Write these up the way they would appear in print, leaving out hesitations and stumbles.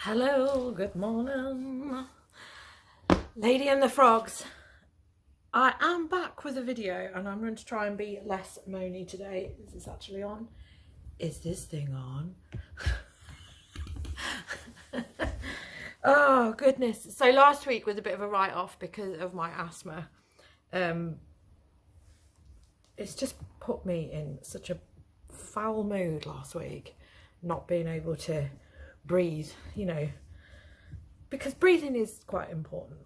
Hello, good morning, Lady and the Frogs. I am back with a video and I'm going to try and be less moany today. Is this actually on? Is this thing on? Oh goodness. So last week was a bit of a write-off because of my asthma. It's just put me in such a foul mood last week, not being able to breathe, you know, because breathing is quite important.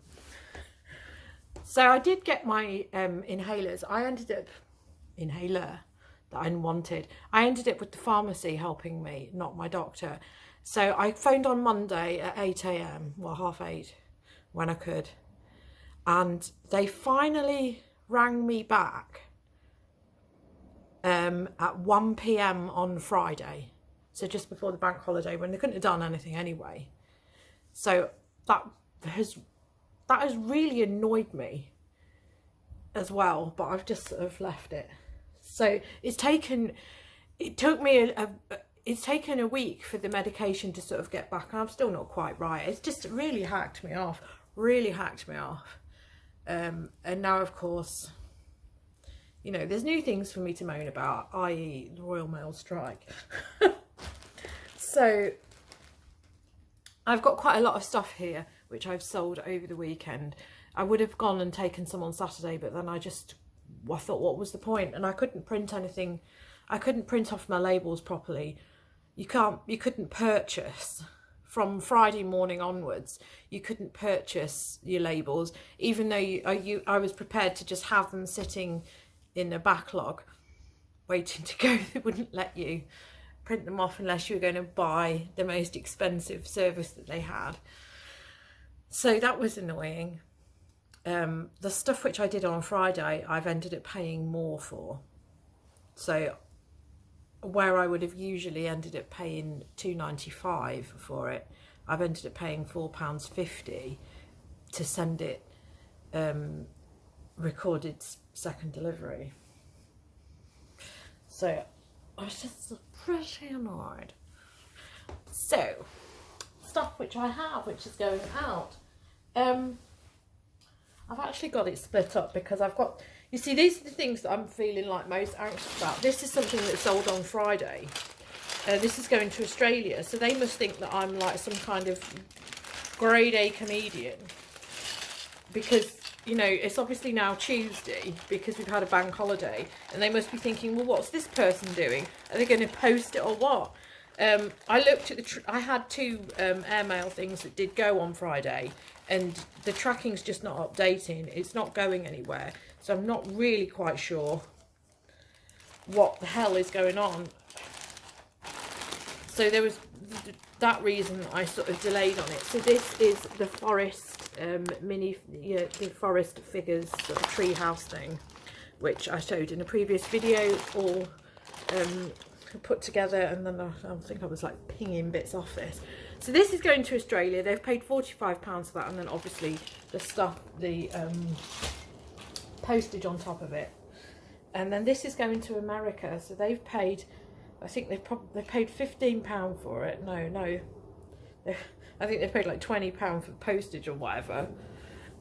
So I did get my inhalers. I ended up, inhaler that I wanted, I ended up with the pharmacy helping me, not my doctor. So I phoned on Monday at 8 AM, well 8:30 when I could, and they finally rang me back at 1 PM on Friday. So just before the bank holiday, when they couldn't have done anything anyway. So that has really annoyed me as well, but I've just sort of left it. So it's taken a week for the medication to sort of get back, and I'm still not quite right. It's just really hacked me off, and now of course, you know, there's new things for me to moan about, i.e. the Royal Mail strike. So I've got quite a lot of stuff here which I've sold over the weekend. I would have gone and taken some on Saturday, but then I thought, what was the point? And I couldn't print anything. I couldn't print off my labels properly. You couldn't purchase from Friday morning onwards. You couldn't purchase your labels, even though I was prepared to just have them sitting in a backlog waiting to go. They wouldn't let you print them off unless you were going to buy the most expensive service that they had. So that was annoying. The stuff which I did on Friday, I've ended up paying more for. So where I would have usually ended up paying £2.95 for it, I've ended up paying £4.50 to send it recorded second delivery. So I was just pretty annoyed. So stuff which I have, which is going out, I've actually got it split up because I've got, you see, these are the things that I'm feeling like most anxious about. This is something that sold on Friday. This is going to Australia, so they must think that I'm like some kind of grade A comedian, because, you know, it's obviously now Tuesday because we've had a bank holiday, and they must be thinking, well, what's this person doing? Are they going to post it or what? I looked at I had two airmail things that did go on Friday, and the tracking's just not updating. It's not going anywhere, so I'm not really quite sure what the hell is going on. So there was that reason I sort of delayed on it. So this is the forest the forest figures sort of tree house thing, which I showed in a previous video, all put together, and then I think I was like pinging bits off this. So this is going to Australia. They've paid £45 for that, and then obviously the stuff, the postage on top of it. And then this is going to America, so they've paid, I think they paid £15 for it. No, I think they paid like £20 for postage or whatever,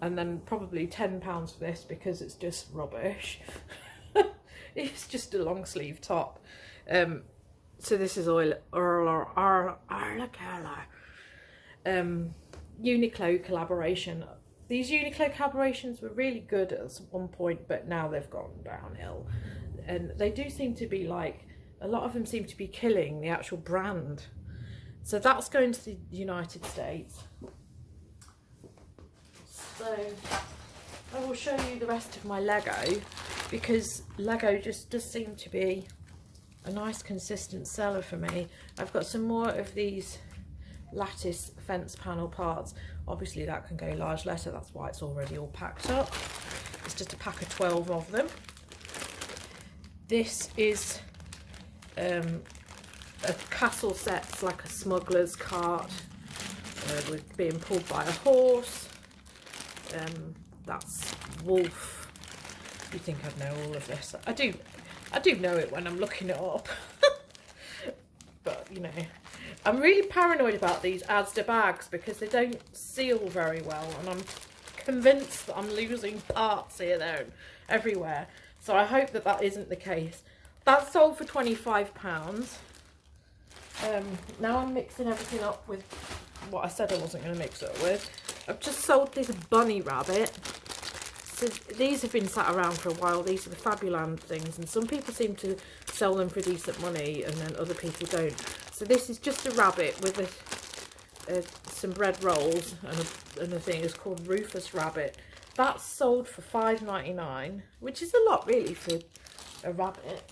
and then probably £10 for this because it's just rubbish. It's just a long sleeve top. So this is Uniqlo collaboration. These Uniqlo collaborations were really good at one point, but now they've gone downhill, and they do seem to be like, a lot of them seem to be killing the actual brand. So that's going to the United States. So I will show you the rest of my Lego, because Lego just does seem to be a nice consistent seller for me. I've got some more of these lattice fence panel parts. Obviously that can go large letter, that's why it's already all packed up. It's just a pack of 12 of them. This is a castle set. It's like a smuggler's cart with being pulled by a horse. That's wolf. You think I'd know all of this? I do know it when I'm looking it up. But you know, I'm really paranoid about these Asda bags because they don't seal very well, and I'm convinced that I'm losing parts here, there and everywhere. So I hope that that isn't the case. That's sold for £25. Now I'm mixing everything up with what I said I wasn't going to mix it up with. I've just sold this bunny rabbit. So these have been sat around for a while. These are the Fabuland things, and some people seem to sell them for decent money and then other people don't. So this is just a rabbit with some bread rolls and a thing. It's called Rufus Rabbit. That's sold for £5.99, which is a lot really for a rabbit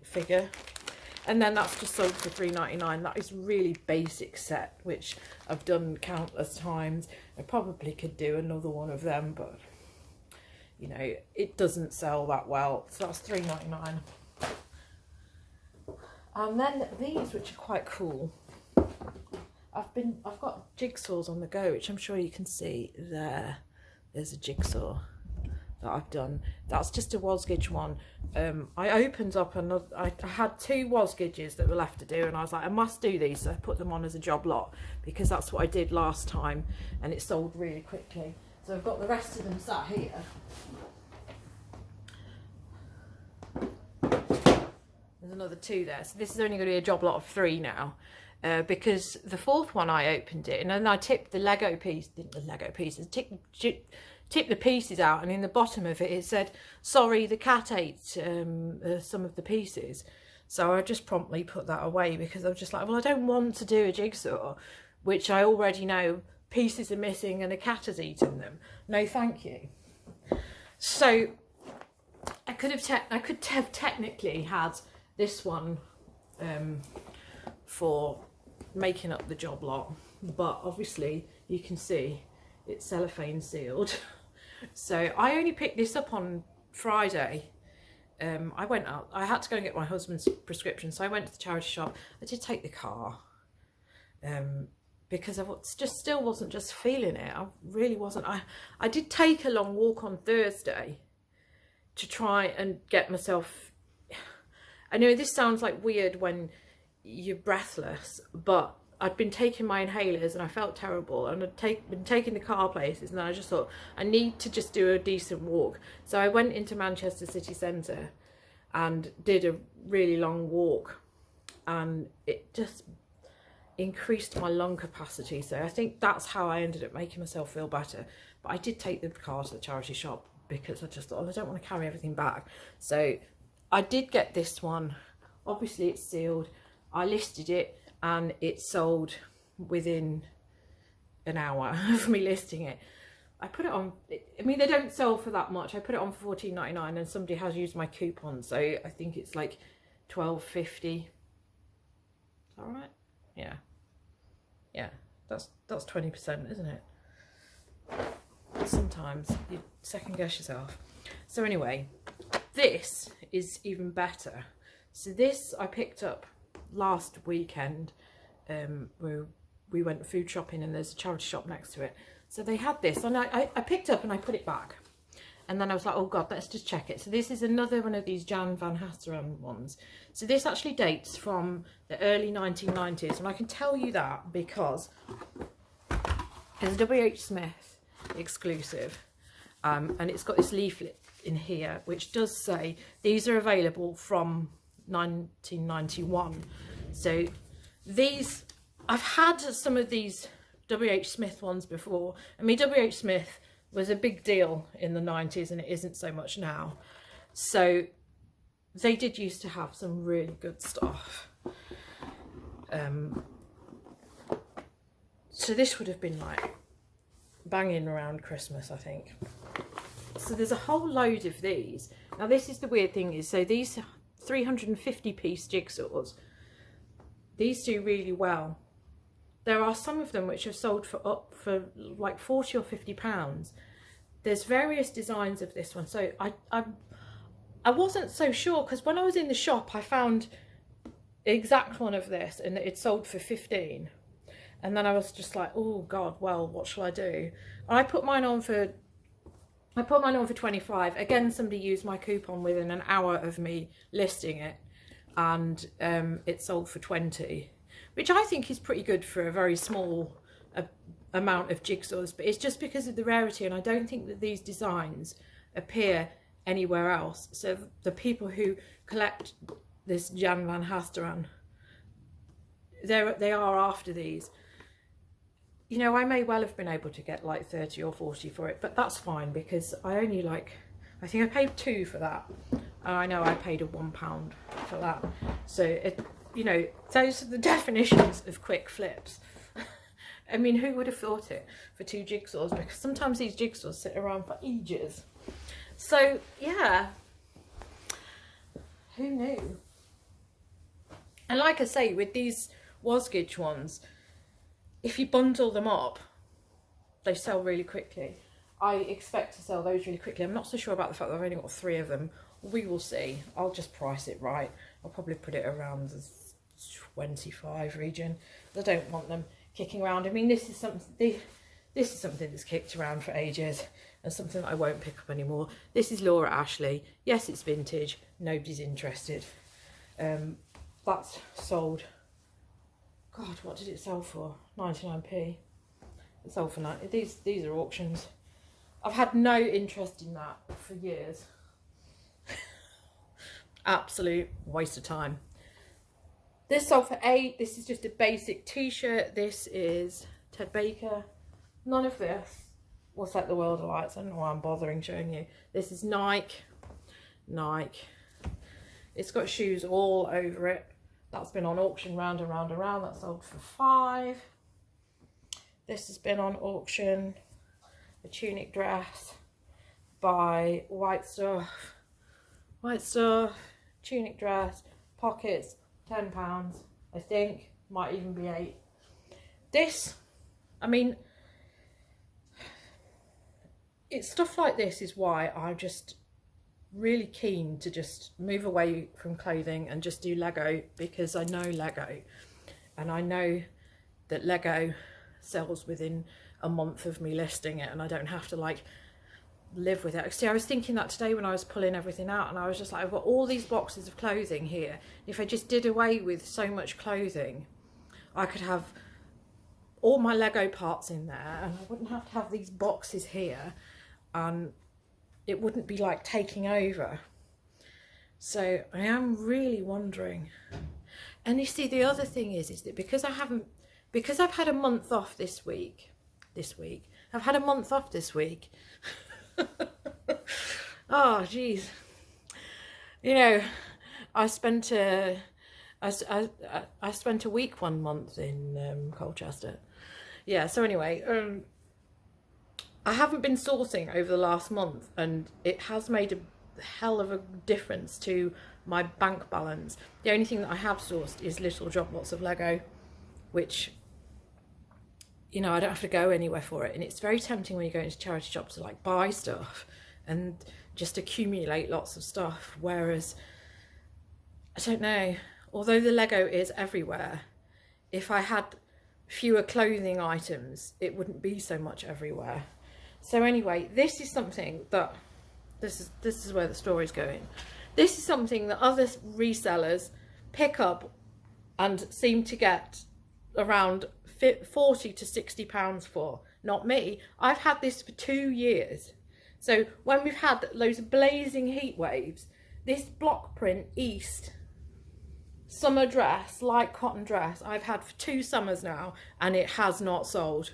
figure. And then that's just sold for £3.99. That is really basic set, which I've done countless times. I probably could do another one of them, but you know, it doesn't sell that well. So that's £3.99. And then these, which are quite cool. I've got jigsaws on the go, which I'm sure you can see there. There's a jigsaw that I've done. That's just a wasgage one. I opened up another, I had 2 wasgages that were left to do, and I was like, I must do these. So I put them on as a job lot because that's what I did last time, and it sold really quickly. So I've got the rest of them sat here. There's another 2 there. So this is only going to be a job lot of 3 now. Because the 4th one I opened it, and then I tipped the Lego piece, tipped the pieces out, and in the bottom of it, it said, sorry, the cat ate some of the pieces. So I just promptly put that away because I was just like, well, I don't want to do a jigsaw, which I already know pieces are missing and a cat has eaten them. No, thank you. So I could have technically had this one for making up the job lot, but obviously you can see it's cellophane sealed. So I only picked this up on Friday. I went out, I had to go and get my husband's prescription, so I went to the charity shop. I did take the car because I still wasn't just feeling it. I really wasn't. I did take a long walk on Thursday to try and get myself, I know this sounds like weird when you're breathless, but I'd been taking my inhalers and I felt terrible, and I'd been taking the car places, and then I just thought I need to just do a decent walk. So I went into Manchester city centre and did a really long walk, and it just increased my lung capacity. So I think that's how I ended up making myself feel better. But I did take the car to the charity shop because I just thought, oh, I don't want to carry everything back. So I did get this one. Obviously it's sealed. I listed it and it sold within an hour of me listing it. I put it on, I mean, they don't sell for that much. I put it on for $14.99 and somebody has used my coupon, so I think it's like $12.50. Is that right? Yeah. Yeah, that's 20%, isn't it? Sometimes you second guess yourself. So anyway, this is even better. So this I picked up last weekend, where we went food shopping, and there's a charity shop next to it. So they had this, and I picked up and I put it back, and then I was like, oh god, let's just check it. So this is another one of these Jan van Hasteren ones. So this actually dates from the early 1990s, and I can tell you that because it's a WH Smith exclusive, and it's got this leaflet in here which does say these are available from 1991. So these, I've had some of these WH Smith ones before. I mean, WH Smith was a big deal in the 90s and it isn't so much now. So they did used to have some really good stuff. So this would have been like banging around Christmas, I think. So there's a whole load of these. Now this is the weird thing is, so these 350 piece jigsaws, these do really well. There are some of them which have sold for like 40 or 50 pounds. There's various designs of this one. So I wasn't so sure, because when I was in the shop I found the exact one of this and it sold for 15. And then I was just like, oh god, well, what shall I do? And I put mine on for 25. Again, somebody used my coupon within an hour of me listing it, and it sold for 20, which I think is pretty good for a very small amount of jigsaws, but it's just because of the rarity, and I don't think that these designs appear anywhere else. So the people who collect this Jan van Hasteren, they are after these. You know, I may well have been able to get like 30 or 40 for it, but that's fine because I only I think I paid £2 for that. I know I paid £1 for that. So, you know, those are the definitions of quick flips. I mean, who would have thought it for 2 jigsaws? Because sometimes these jigsaws sit around for ages. So, yeah. Who knew? And like I say, with these Wasgage ones, if you bundle them up, they sell really quickly. I expect to sell those really quickly. I'm not so sure about the fact that I've only got 3 of them. We will see. I'll just price it right. I'll probably put it around the 25 region. I don't want them kicking around. I mean, this is something that's kicked around for ages and something that I won't pick up anymore. This is Laura Ashley. Yes, it's vintage. Nobody's interested. That's sold. God, what did it sell for? 99p. It sold for 90. These are auctions. I've had no interest in that for years. Absolute waste of time. This sold for 8. This is just a basic t-shirt. This is Ted Baker. None of this will set the world alight. I don't know why I'm bothering showing you. This is Nike. It's got shoes all over it. That's been on auction round and round and round. That sold for 5. This has been on auction. A tunic dress by White Stuff. Tunic dress, pockets, £10, I think. Might even be 8. This, I mean, it's stuff like this is why I'm just really keen to just move away from clothing and just do Lego, because I know Lego, and I know that Lego sells within a month of me listing it, and I don't have to like live with it. See, I was thinking that today when I was pulling everything out, and I was just like, I've got all these boxes of clothing here. If I just did away with so much clothing, I could have all my Lego parts in there, and I wouldn't have to have these boxes here, and it wouldn't be like taking over. So I am really wondering. And you see, the other thing is that because I've had a month off this week, I've had a month off this week. Oh geez, you know, I spent a week 1 month in Colchester. Yeah, so anyway, I haven't been sourcing over the last month, and it has made a hell of a difference to my bank balance. The only thing that I have sourced is little drop lots of Lego, which, you know, I don't have to go anywhere for it. And it's very tempting when you go into charity shops to like buy stuff and just accumulate lots of stuff. Whereas, I don't know, although the Lego is everywhere, if I had fewer clothing items, it wouldn't be so much everywhere. So anyway, this is something that, this is where the story's going. This is something that other resellers pick up and seem to get around 40 to 60 pounds for. Not me. I've had this for 2 years. So when we've had those blazing heat waves, this block print East summer dress, light cotton dress, I've had for 2 summers now, and it has not sold.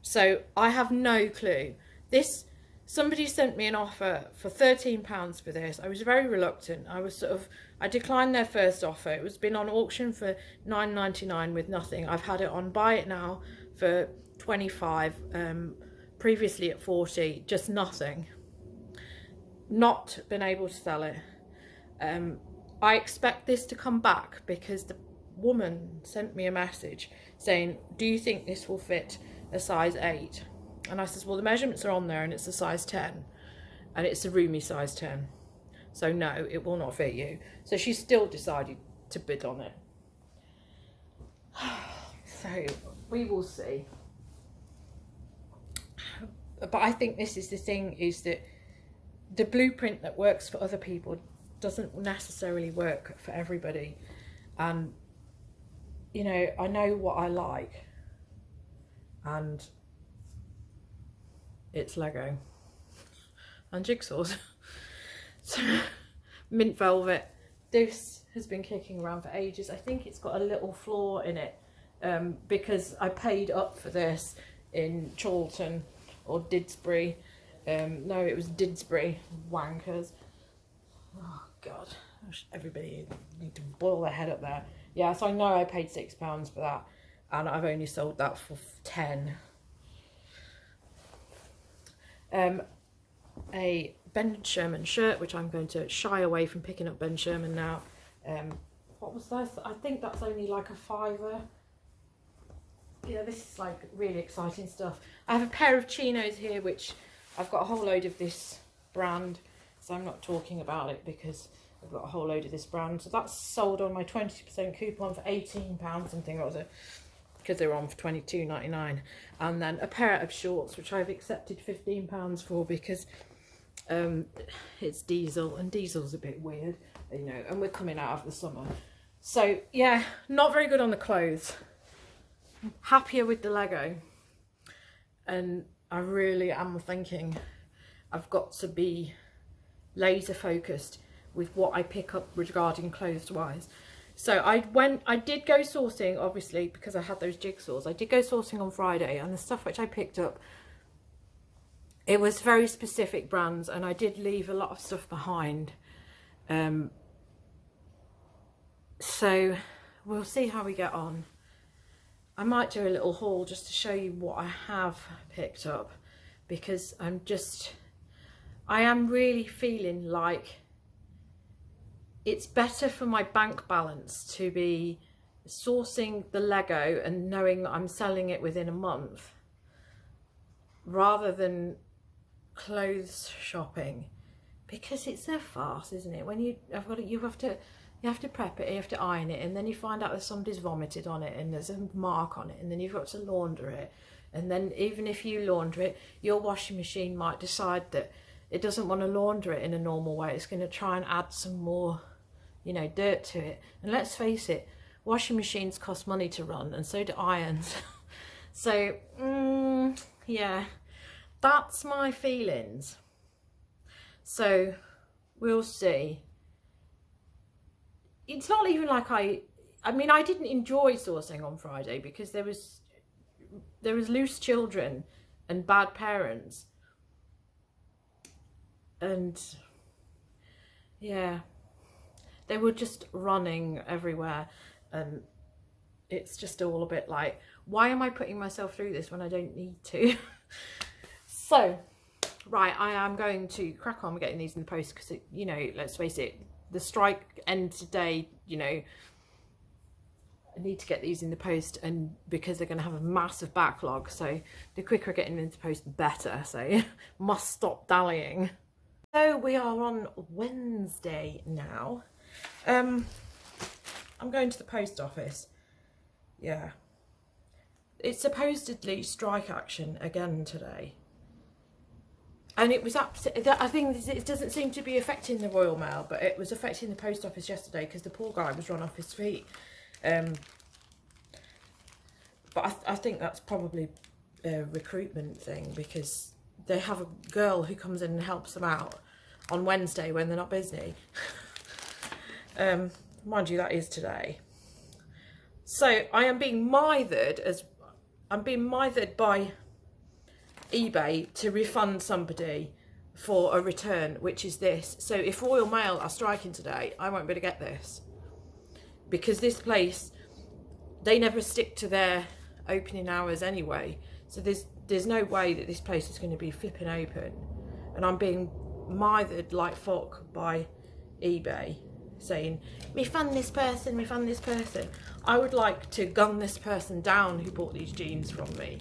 So I have no clue. Somebody sent me an offer for £13 for this. I was very reluctant. I declined their first offer. It was been on auction for £9.99 with nothing. I've had it on Buy It Now for 25, previously at 40, just nothing. Not been able to sell it. I expect this to come back because the woman sent me a message saying, do you think this will fit a size 8? And I says, well, the measurements are on there and it's a size 10 and it's a roomy size 10. So no, it will not fit you. So she still decided to bid on it. So we will see. But I think this is the thing, is that the blueprint that works for other people doesn't necessarily work for everybody. And you know, I know what I like, and it's Lego and jigsaws. So, mint velvet. This has been kicking around for ages. I think it's got a little flaw in it, because I paid up for this in Chorlton or Didsbury. No, it was Didsbury. Wankers. Oh God, everybody need to boil their head up there. Yeah, so I know I paid £6 for that, and I've only sold that for 10. A Ben Sherman shirt, which I'm going to shy away from picking up Ben Sherman now. What was this? I think that's only like a £5. Yeah, this is like really exciting stuff. I have a pair of chinos here, which I've got a whole load of this brand, so I'm not talking about it because I've got a whole load of this brand. So that's sold on my 20% coupon for £18 something or other, because they were on for £22.99. And then a pair of shorts, which I've accepted £15 for because it's diesel, and diesel's a bit weird, you know, and we're coming out of the summer. So yeah, not very good on the clothes. Happier with the Lego, and I really am thinking I've got to be laser focused with what I pick up regarding clothes wise. So I did go sourcing, obviously, because I had those jigsaws. I did go sourcing on Friday, and the stuff which I picked up, it was very specific brands, and I did leave a lot of stuff behind. So we'll see how we get on. I might do a little haul just to show you what I have picked up, because I am really feeling like it's better for my bank balance to be sourcing the Lego and knowing that I'm selling it within a month, rather than clothes shopping, because it's a farce, isn't it? When you have to prep it, you have to iron it, and then you find out that somebody's vomited on it and there's a mark on it, and then you've got to launder it, and then even if you launder it, your washing machine might decide that it doesn't want to launder it in a normal way. It's going to try and add some more, you know, dirt to it. And let's face it, washing machines cost money to run, and so do irons. So yeah, that's my feelings. So we'll see. It's not even like I mean, I didn't enjoy sourcing on Friday because there was loose children and bad parents, and yeah, they were just running everywhere, and it's just all a bit like, why am I putting myself through this when I don't need to? So right, I am going to crack on getting these in the post, because, you know, let's face it, the strike ends today, you know, I need to get these in the post, and because they're going to have a massive backlog, so the quicker I get them into the post, the better. So must stop dallying. So we are on Wednesday now. I'm going to the post office. Yeah, it's supposedly strike action again today. And it was I think it doesn't seem to be affecting the Royal Mail, but it was affecting the post office yesterday because the poor guy was run off his feet. But I think that's probably a recruitment thing, because they have a girl who comes in and helps them out on Wednesday when they're not busy. Mind you, that is today. So I am being mithered by eBay to refund somebody for a return, which is this. So if Royal Mail are striking today, I won't be able to get this, because this place, they never stick to their opening hours anyway. So there's no way that this place is going to be flipping open, and I'm being mithered like fuck by eBay, saying refund this person, refund this person. I would like to gun this person down who bought these jeans from me,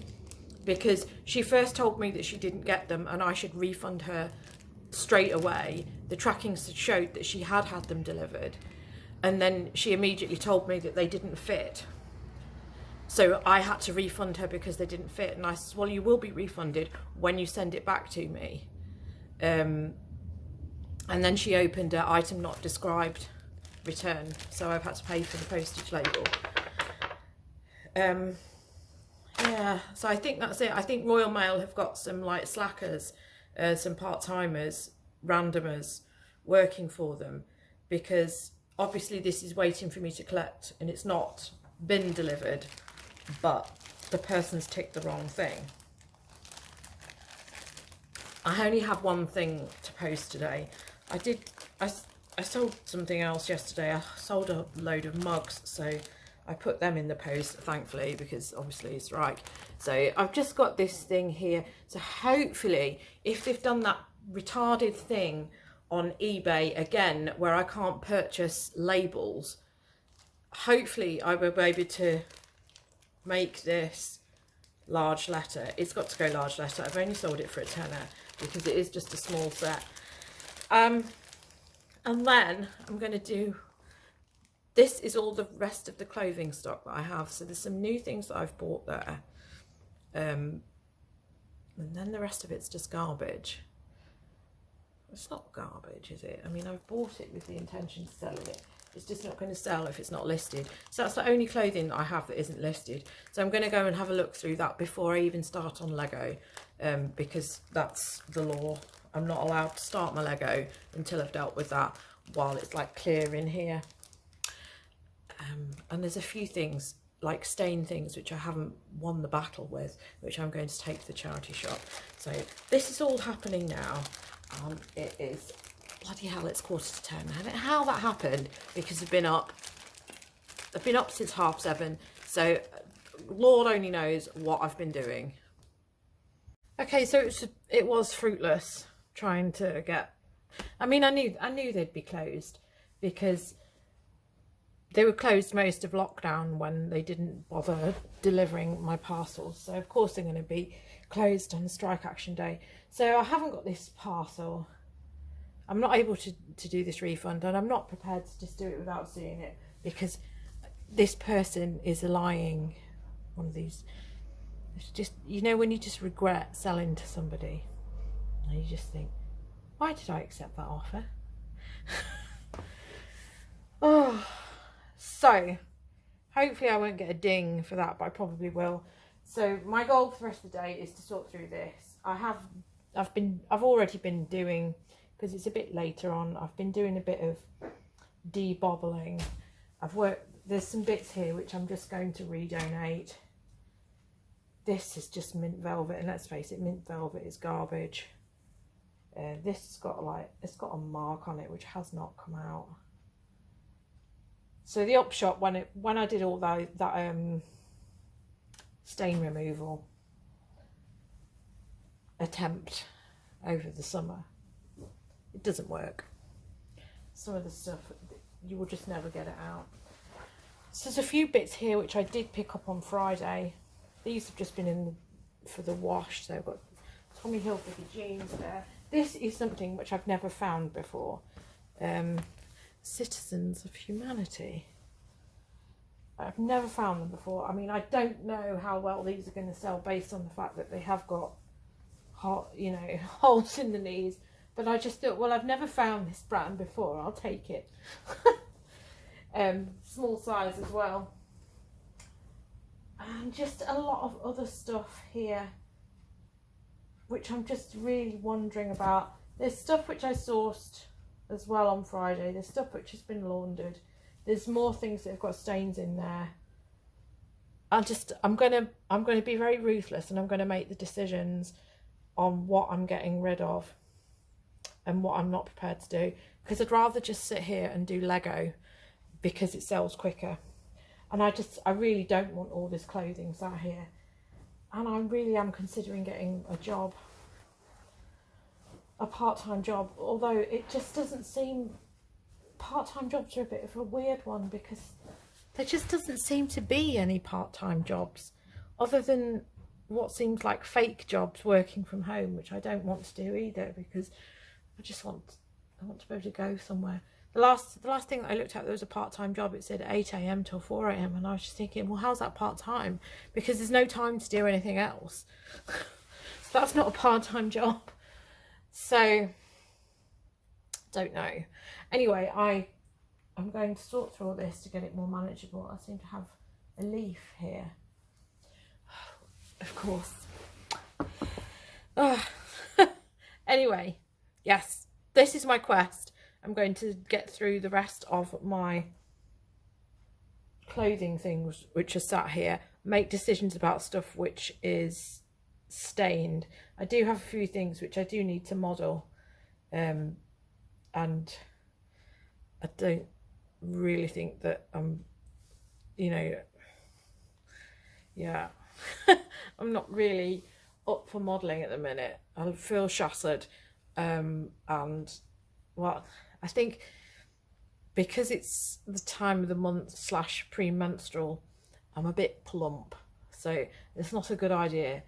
because she first told me that she didn't get them and I should refund her straight away. The tracking showed that she had had them delivered, and then she immediately told me that they didn't fit. So I had to refund her because they didn't fit, and I said, well, you will be refunded when you send it back to me. And then she opened an item not described return, so I've had to pay for the postage label. Yeah, so I think that's it. I think Royal Mail have got some like slackers, some part-timers, randomers working for them, because obviously this is waiting for me to collect and it's not been delivered, but the person's ticked the wrong thing. I only have one thing to post today. I sold something else yesterday. I sold a load of mugs, so I put them in the post, thankfully, because obviously it's right. So I've just got this thing here. So hopefully, if they've done that retarded thing on eBay again, where I can't purchase labels, hopefully I will be able to make this large letter. It's got to go large letter. I've only sold it for a tenner because it is just a small set. And then I'm going to do, this is all the rest of the clothing stock that I have. So there's some new things that I've bought there. And then the rest of it's just garbage. It's not garbage, is it? I mean, I've bought it with the intention of selling it. It's just not going to sell if it's not listed. So that's the only clothing that I have that isn't listed. So I'm going to go and have a look through that before I even start on Lego, because that's the law. I'm not allowed to start my Lego until I've dealt with that while it's like clear in here. And there's a few things, like stain things, which I haven't won the battle with, which I'm going to take to the charity shop. So this is all happening now. It is, bloody hell, it's 10:15. I don't know how that happened, because I've been up since 7:30. So Lord only knows what I've been doing. Okay, so it was fruitless trying to get, I mean, I knew they'd be closed, because they were closed most of lockdown when they didn't bother delivering my parcels. So of course they're going to be closed on the strike action day. So I haven't got this parcel. I'm not able to do this refund, and I'm not prepared to just do it without seeing it, because this person is lying. One of these, it's just, you know, when you just regret selling to somebody and you just think, why did I accept that offer? Oh, so hopefully I won't get a ding for that, but I probably will. So my goal for the rest of the day is to sort through this. I've already been doing, because it's a bit later on, I've been doing a bit of debobbling. There's some bits here which I'm just going to redonate. This is just mint velvet, and let's face it, mint velvet is garbage. This has got it's got a mark on it which has not come out. So the upshot, when I did all that stain removal attempt over the summer, it doesn't work. Some of the stuff, you will just never get it out. So there's a few bits here which I did pick up on Friday. These have just been in for the wash. So I've got Tommy Hilfiger jeans there. This is something which I've never found before. Citizens of Humanity. I've never found them before. I mean, I don't know how well these are going to sell based on the fact that they have got, you know, holes in the knees. But I just thought, well, I've never found this brand before. I'll take it. Small size as well. And just a lot of other stuff here, which I'm just really wondering about. There's stuff which I sourced as well on Friday. There's stuff which has been laundered. There's more things that have got stains in there. I'm gonna be very ruthless, and I'm gonna make the decisions on what I'm getting rid of and what I'm not prepared to do, because I'd rather just sit here and do Lego because it sells quicker. And I really don't want all this clothing sat here. And I really am considering getting a job, a part-time job, although it just doesn't seem, part-time jobs are a bit of a weird one, because there just doesn't seem to be any part-time jobs other than what seems like fake jobs working from home, which I don't want to do either, because I want to be able to go somewhere. The last thing that I looked at, there was a part-time job. It said 8 AM till 4 AM, and I was just thinking, well, how's that part-time? Because there's no time to do anything else. So that's not a part-time job. So don't know. Anyway, I'm going to sort through all this to get it more manageable. I seem to have a leaf here of course. Anyway, yes, this is my quest. I'm going to get through the rest of my clothing things which are sat here, make decisions about stuff which is stained. I do have a few things which I do need to model, and I don't really think that you know, yeah, I'm not really up for modelling at the minute. I feel shattered, and well, I think because it's the time of the month / premenstrual, I'm a bit plump, so it's not a good idea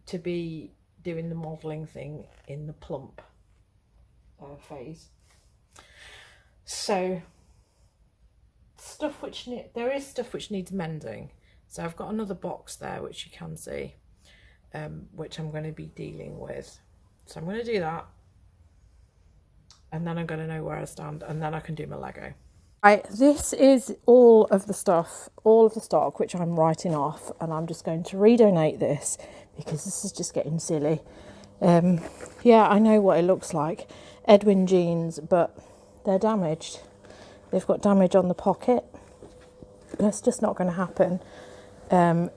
to be doing the modelling thing in the plump phase. So stuff which there is stuff which needs mending. So I've got another box there which you can see, which I'm going to be dealing with. So I'm going to do that, and then I'm going to know where I stand, and then I can do my Lego. Right, this is all of the stuff, all of the stock which I'm writing off, and I'm just going to redonate this because this is just getting silly. Yeah, I know what it looks like. Edwin jeans, but they're damaged. They've got damage on the pocket. That's just not going to happen.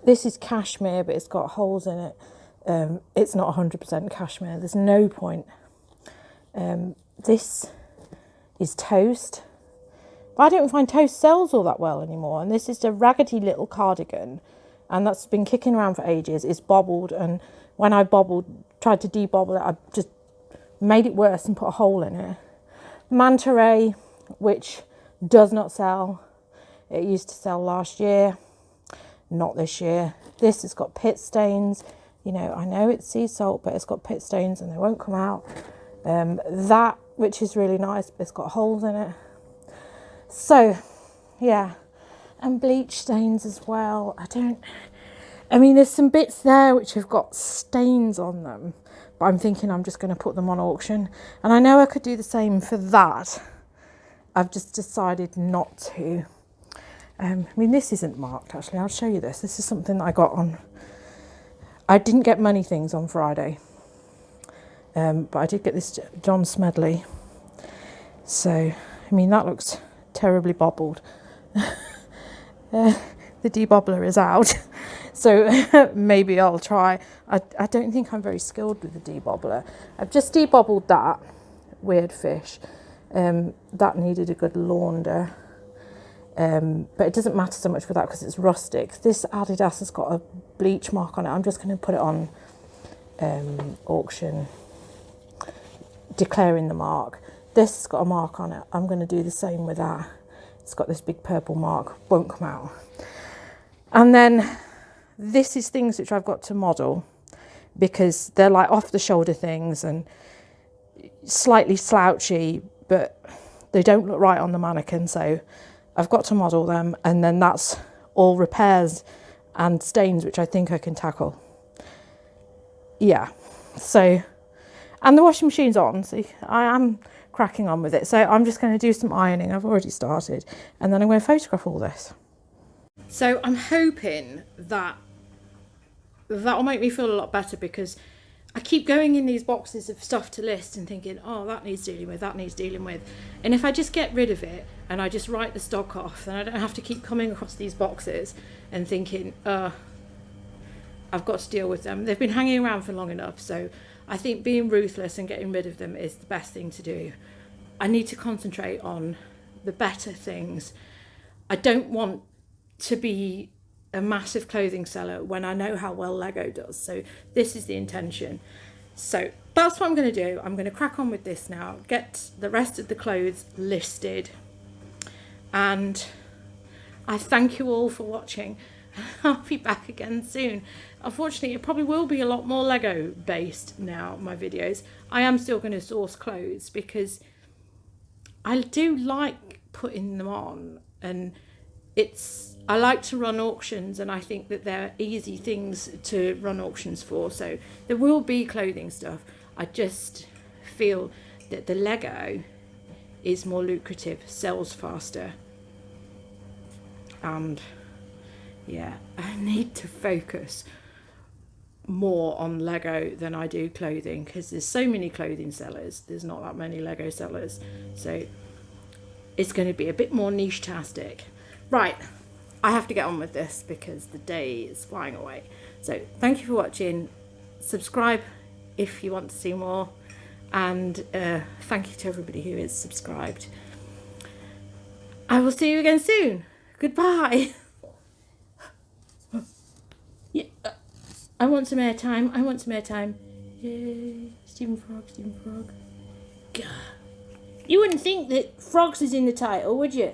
This is cashmere, but it's got holes in it. It's not 100% cashmere. There's no point. This is toast. But I don't find toast sells all that well anymore. And this is a raggedy little cardigan. And that's been kicking around for ages. It's bobbled. And when I tried to debobble it, I just made it worse and put a hole in it. Manta ray, which does not sell. It used to sell last year. Not this year. This has got pit stains. You know, I know it's sea salt, but it's got pit stains and they won't come out. That, which is really nice, but it's got holes in it. So, yeah. And bleach stains as well. I mean, there's some bits there which have got stains on them, but I'm thinking I'm just going to put them on auction. And I know I could do the same for that. I've just decided not to. I mean, this isn't marked, actually. I'll show you this. This is something that I got on... I didn't get many things on Friday. But I did get this John Smedley. So, I mean, that looks terribly bobbled. The debobbler is out. So, maybe I'll try. I don't think I'm very skilled with the debobbler. I've just debobbled that weird fish. That needed a good launder. But it doesn't matter so much for that because it's rustic. This Adidas has got a bleach mark on it. I'm just going to put it on auction, declaring the mark. This has got a mark on it. I'm going to do the same with that. It's got this big purple mark, won't come out. And then this is things which I've got to model because they're like off the shoulder things and slightly slouchy, but they don't look right on the mannequin. So I've got to model them, and then that's all repairs and stains, which I think I can tackle. Yeah, so, and the washing machine's on, so I am cracking on with it. So I'm just going to do some ironing. I've already started, and then I'm going to photograph all this. So I'm hoping that will make me feel a lot better, because I keep going in these boxes of stuff to list and thinking, oh, that needs dealing with, that needs dealing with. And if I just get rid of it and I just write the stock off, then I don't have to keep coming across these boxes and thinking, I've got to deal with them. They've been hanging around for long enough. So I think being ruthless and getting rid of them is the best thing to do. I need to concentrate on the better things. I don't want to be a massive clothing seller when I know how well Lego does. So this is the intention. So that's what I'm going to do. I'm going to crack on with this now, get the rest of the clothes listed, and I thank you all for watching. I'll be back again soon. Unfortunately, it probably will be a lot more Lego based now, my videos. I am still going to source clothes because I do like putting them on, and I like to run auctions, and I think that they're easy things to run auctions for. So there will be clothing stuff. I just feel that the Lego is more lucrative, sells faster. And yeah, I need to focus more on Lego than I do clothing, because there's so many clothing sellers. There's not that many Lego sellers. So it's going to be a bit more niche-tastic. Right, I have to get on with this because the day is flying away. So thank you for watching. Subscribe if you want to see more. And thank you to everybody who is subscribed. I will see you again soon. Goodbye. Yeah, I want some airtime. I want some airtime. Yay. Stephen Frog, Stephen Frog. God. You wouldn't think that frogs is in the title, would you?